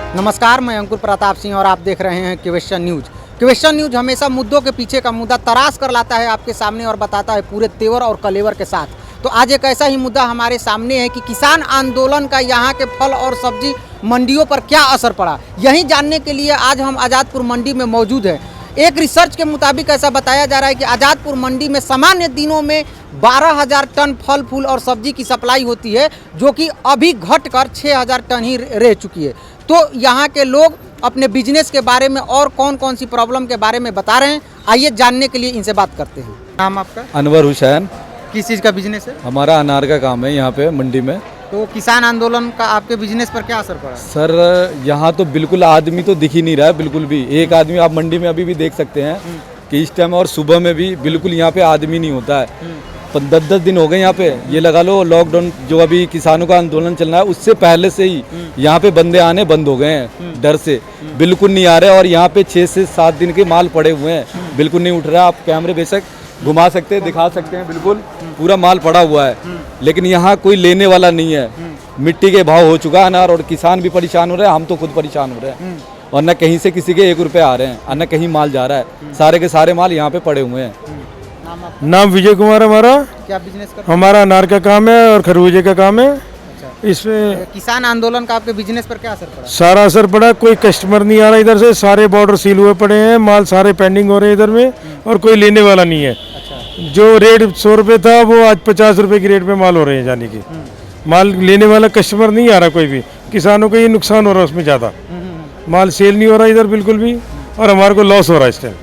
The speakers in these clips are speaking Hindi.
नमस्कार, मैं अंकुर प्रताप सिंह और आप देख रहे हैं क्वेश्चन न्यूज़। क्वेश्चन न्यूज़ हमेशा मुद्दों के पीछे का मुद्दा तराश कर लाता है आपके सामने और बताता है पूरे तेवर और कलेवर के साथ। तो आज एक ऐसा ही मुद्दा हमारे सामने है कि किसान आंदोलन का यहाँ के फल और सब्जी मंडियों पर क्या असर पड़ा, यही जानने के लिए आज हम आज़ादपुर मंडी में मौजूद हैं। एक रिसर्च के मुताबिक ऐसा बताया जा रहा है कि आज़ादपुर मंडी में सामान्य दिनों में 12,000 टन फल फूल और सब्जी की सप्लाई होती है, जो कि अभी घटकर 6,000 टन ही रह चुकी है। तो यहाँ के लोग अपने बिजनेस के बारे में और कौन कौन सी प्रॉब्लम के बारे में बता रहे हैं, आइए जानने के लिए इनसे बात करते हैं। नाम आपका? अनवर हुसैन। किस चीज़ का बिजनेस है? हमारा अनार का काम है यहाँ पे मंडी में। तो किसान आंदोलन का आपके बिजनेस पर क्या असर पड़ा? सर यहाँ तो बिल्कुल आदमी तो दिख ही नहीं रहा है, बिल्कुल भी एक आदमी आप मंडी में अभी भी देख सकते हैं कि इस टाइम और सुबह में भी बिल्कुल यहाँ पे आदमी नहीं होता है। 10-10 दिन हो गए यहाँ पे, ये लगा लो लॉकडाउन जो अभी किसानों का आंदोलन चल रहा है उससे पहले से ही यहाँ पे बंदे आने बंद हो गए हैं, डर से बिल्कुल नहीं आ रहे। और यहाँ पे 6 से 7 दिन के माल पड़े हुए हैं, बिल्कुल नहीं उठ रहा। आप कैमरे बेशक घुमा सकते हैं, दिखा सकते हैं, बिल्कुल पूरा माल पड़ा हुआ है, लेकिन यहाँ कोई लेने वाला नहीं है। मिट्टी के भाव हो चुका है अनार, और किसान भी परेशान हो रहे हैं, हम तो खुद परेशान हो रहे हैं। और न कहीं से किसी के 1 रुपये आ रहे हैं और न कहीं माल जा रहा है, सारे के सारे माल यहाँ पे पड़े हुए हैं। नाम विजय कुमार हमारा। क्या बिजनेस करते हैं? हमारा अनार का काम है और खरबूजे का काम है। इसमें किसान आंदोलन का आपके बिजनेस पर क्या असर पड़ा? सारा असर पड़ा, कोई कस्टमर नहीं आ रहा इधर से, सारे बॉर्डर सील हुए पड़े हैं, माल सारे पेंडिंग हो रहे हैं इधर में, और कोई लेने वाला नहीं है। जो रेट 100 रुपये था वो आज 50 रुपये की रेट पे माल हो रहे हैं, जाने की माल लेने वाला कस्टमर नहीं आ रहा कोई भी। किसानों को ये नुकसान हो रहा है, उसमें ज़्यादा माल सेल नहीं हो रहा इधर बिल्कुल भी, और हमारे को लॉस हो रहा है इस टाइम।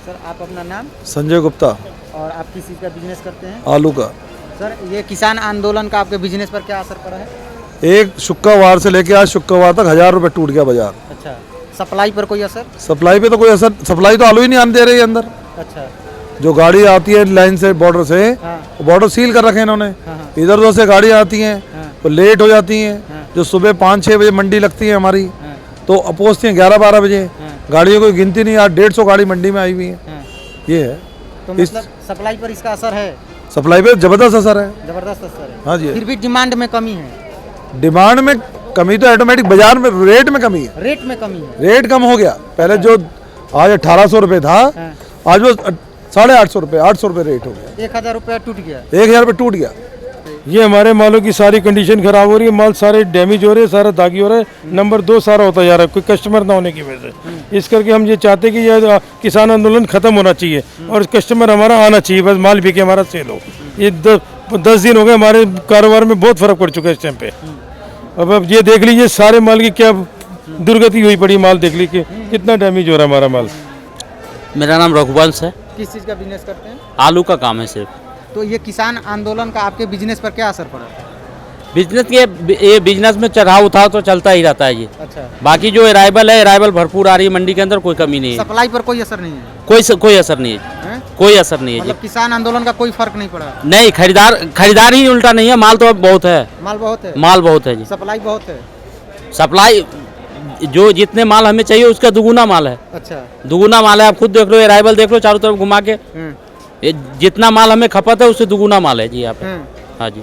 सर आप अपना नाम संजय गुप्ता। और आप किस चीज़ का बिजनेस करते हैं? आलू का। सर ये किसान आंदोलन का आपके बिजनेस पर क्या असर पड़ा है? एक शुक्रवार से लेके आज शुक्रवार तक 1000 रुपये टूट गया बाजार। अच्छा, सप्लाई पर कोई असर? सप्लाई पे तो कोई असर, सप्लाई तो आलू ही नहीं आने दे रही है अंदर। अच्छा, जो गाड़ी आती है लाइन से बॉर्डर से, बॉर्डर सील कर रखे हैं इन्होंने। इधर उधर से गाड़ी आती हैं तो लेट हो जाती हैं। जो सुबह 5-6 बजे मंडी लगती है हमारी, तो पहुँचती हैं 11-12 बजे। गाड़ियों की गिनती नहीं, आज 150 गाड़ी मंडी में आई हुई है। ये है तो मतलब सप्लाई पर इसका असर है? सप्लाई पे जबरदस्त असर है, जबरदस्त असर है। हाँ जी। फिर भी डिमांड में कमी है? डिमांड में कमी तो ऑटोमेटिक, बाजार में रेट में कमी है। रेट में कमी है? रेट कम हो गया। पहले जो आज 1800 रुपये था, आज वो 850 रुपये 800 रुपये रेट हो गया। 1000 रुपया टूट गया? 1000 रुपये टूट गया। ये हमारे मालों की सारी कंडीशन खराब हो रही है, माल सारे डैमेज हो रहे हैं, सारा दागी हो रहा है। नंबर 2 सारा होता जा रहा है, कोई कस्टमर ना होने की वजह से। इस करके हम ये चाहते हैं कि ये किसान आंदोलन खत्म होना चाहिए और कस्टमर हमारा आना चाहिए, बस माल बिके हमारा सेल हो। ये 10 दिन हो गए, हमारे कारोबार में बहुत फर्क पड़ चुका है इस टाइम पे। अब ये देख लीजिए सारे माल की क्या दुर्गति हुई पड़ी, माल देख लीजिए कितना डैमेज हो रहा है हमारा माल। मेरा नाम रघुवंश है। किस चीज़ का बिजनेस करते हैं? आलू का काम है सिर्फ। तो ये किसान आंदोलन का आपके बिजनेस पर क्या असर पड़ा? बिजनेस ये बिजनेस में चढ़ाव उठाव तो चलता ही रहता है जी। अच्छा, बाकी जो अराइवल है, अराइवल भरपूर आ रही है मंडी के अंदर, कोई कमी नहीं है। सप्लाई पर कोई असर नहीं है? कोई असर नहीं है, हैं? कोई असर नहीं है जी। मतलब किसान आंदोलन का कोई फर्क नहीं पड़ा? नहीं, खरीदार ही उल्टा नहीं है, माल तो अब बहुत है। माल बहुत है? माल बहुत है जी। सप्लाई बहुत है? सप्लाई जो जितने माल हमें चाहिए उसका दुगुना माल है। अच्छा, दुगुना माल है, आप खुद देख लो, अराइवल देख लो चारों तरफ घुमा के। ये जितना माल हमें खपत है उससे दुगुना माल है जी यहाँ पे। हाँ जी।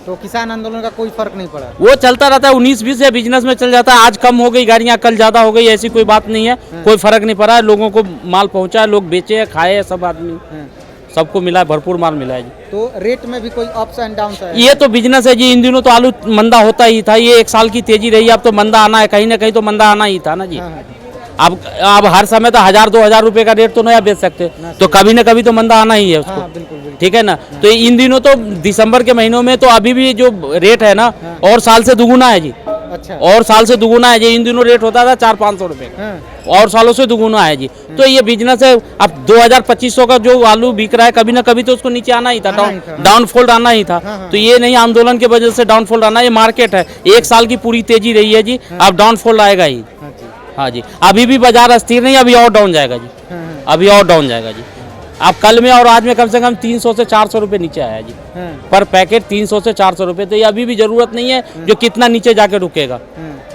तो किसान आंदोलन का कोई फर्क नहीं पड़ा? वो चलता रहता है, 19-20 या बिजनेस में चल जाता है। आज कम हो गई गाड़ियाँ, कल ज्यादा हो गई, ऐसी कोई बात नहीं है। कोई फर्क नहीं पड़ा है, लोगों को माल पहुंचा है, लोग बेचे हैं, खाए हैं, सब आदमी सबको मिला है, भरपूर माल मिला है जी। तो रेट में भी कोई अप्स एंड डाउन है? ये तो बिजनेस है जी। इन दिनों तो आलू मंदा होता ही था, ये 1 साल की तेजी रही, अब तो मंदा आना है, कहीं ना कहीं तो मंदा आना ही था ना जी। अब हर समय तो 1000-2000 रुपए का रेट तो नया बेच सकते, तो कभी ना कभी तो मंदा आना ही है उसको। बिल्कुल, ठीक है ना। तो इन दिनों तो दिसंबर के महीनों में तो अभी भी जो रेट है ना, और साल से दुगुना है जी। अच्छा, और साल से दुगुना है जी। इन दिनों रेट होता था 400-500 रुपए, और सालों से दुगुना है जी। तो ये बिजनेस है। अब 2000-2500 का जो आलू बिक रहा है, कभी ना कभी तो उसको नीचे आना ही था, डाउनफॉल आना ही था। तो ये नहीं आंदोलन की वजह से डाउनफॉल आना, ये मार्केट है। 1 साल की पूरी तेजी रही है जी, अब डाउनफॉल आएगा ही। हाँ जी, अभी भी बाजार अस्थिर नहीं, अभी और डाउन जाएगा जी, अभी और डाउन जाएगा जी। अब कल में और आज में कम से कम 300 से 400 रुपये नीचे आया जी पर पैकेट। 300 से 400 रुपये, तो ये अभी भी जरूरत नहीं है जो कितना नीचे जाके रुकेगा।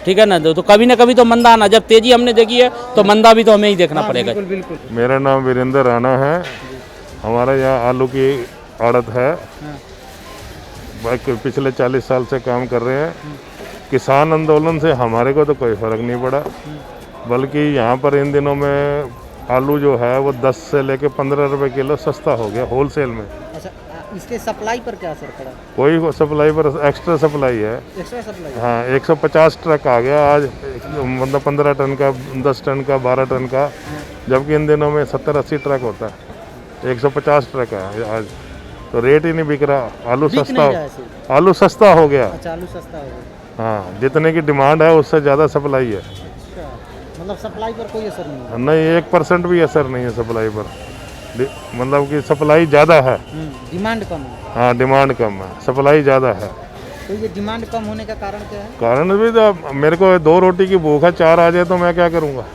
ठीक है ना। तो कभी ना कभी तो मंदा आना, जब तेजी हमने देखी है तो मंदा भी तो हमें ही देखना पड़ेगा। बिल्कुल। मेरा नाम वीरेंद्र राणा है। हमारा यहाँ आलू की आड़त है, पिछले 40 साल से काम कर रहे हैं। किसान आंदोलन से हमारे को तो कोई फ़र्क नहीं पड़ा, बल्कि यहाँ पर इन दिनों में आलू जो है वो 10 से लेके 15 रुपए किलो सस्ता हो गया होलसेल में। अच्छा, इसके सप्लाई पर क्या असर पड़ा? कोई सप्लाई पर एक्स्ट्रा सप्लाई है। Extra supply? हाँ, 150 ट्रक आ गया आज, मतलब 15 टन का, 10 टन का, 12 टन का, जबकि इन दिनों में 70-80 ट्रक होता है। 150 ट्रक है आज, तो रेट ही नहीं बिक रहा। आलू बिक सस्ता, नहीं रहा है सिर्फ। आलू सस्ता हो गया। अच्छा, आलू सस्ता हो गया। हाँ, जितने की डिमांड है उससे ज़्यादा सप्लाई है। अच्छा, मतलब सप्लाई पर कोई असर नहीं है? नहीं, 1% भी असर नहीं है सप्लाई पर, मतलब कि सप्लाई ज़्यादा है। डिमांड कम है। हाँ, डिमांड कम है, सप्लाई ज़्यादा है। तो ये डिमांड कम होने का कारण क्या है? कारण भी तो मेरे को 2 रोटी की भूख है, 4 आ जाए तो मैं क्या करूँगा।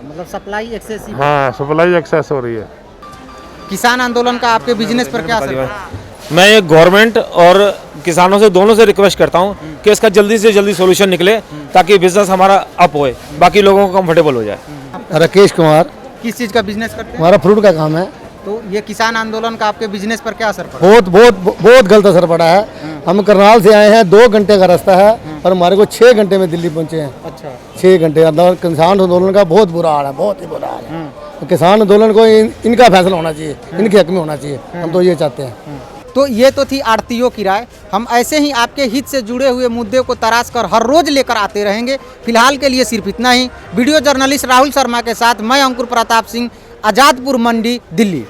मतलब सप्लाई एक्सेसिव। हाँ, सप्लाई एक्सेस हो रही है। किसान आंदोलन का आपके बिजनेस पर क्या असर पड़ा? मैं ये गवर्नमेंट और किसानों से दोनों से रिक्वेस्ट करता हूँ कि इसका जल्दी से जल्दी सॉल्यूशन निकले, ताकि बिजनेस हमारा अप होए, बाकी लोगों को कंफर्टेबल हो जाए। राकेश कुमार, किस चीज़ का बिजनेस करते हैं? हमारा फ्रूट का काम है। तो ये किसान आंदोलन का आपके बिजनेस पर क्या असर पड़ा? बहुत बहुत बहुत गलत असर पड़ा है। हम करनाल से आए हैं, 2 घंटे का रास्ता है और हमारे को 6 घंटे में दिल्ली पहुंचे हैं। अच्छा। 6 घंटे अंदर किसान आंदोलन का बहुत बुरा हाल है, बहुत ही बुरा हाल है। किसान आंदोलन को इनका फैसला होना चाहिए, इनके हक में होना चाहिए, हम तो ये चाहते हैं। तो ये तो थी आड़तियों की राय। हम ऐसे ही आपके हित से जुड़े हुए मुद्दे को तराश कर हर रोज लेकर आते रहेंगे। फिलहाल के लिए सिर्फ इतना ही। वीडियो जर्नलिस्ट राहुल शर्मा के साथ मैं अंकुर प्रताप सिंह, आज़ादपुर मंडी, दिल्ली।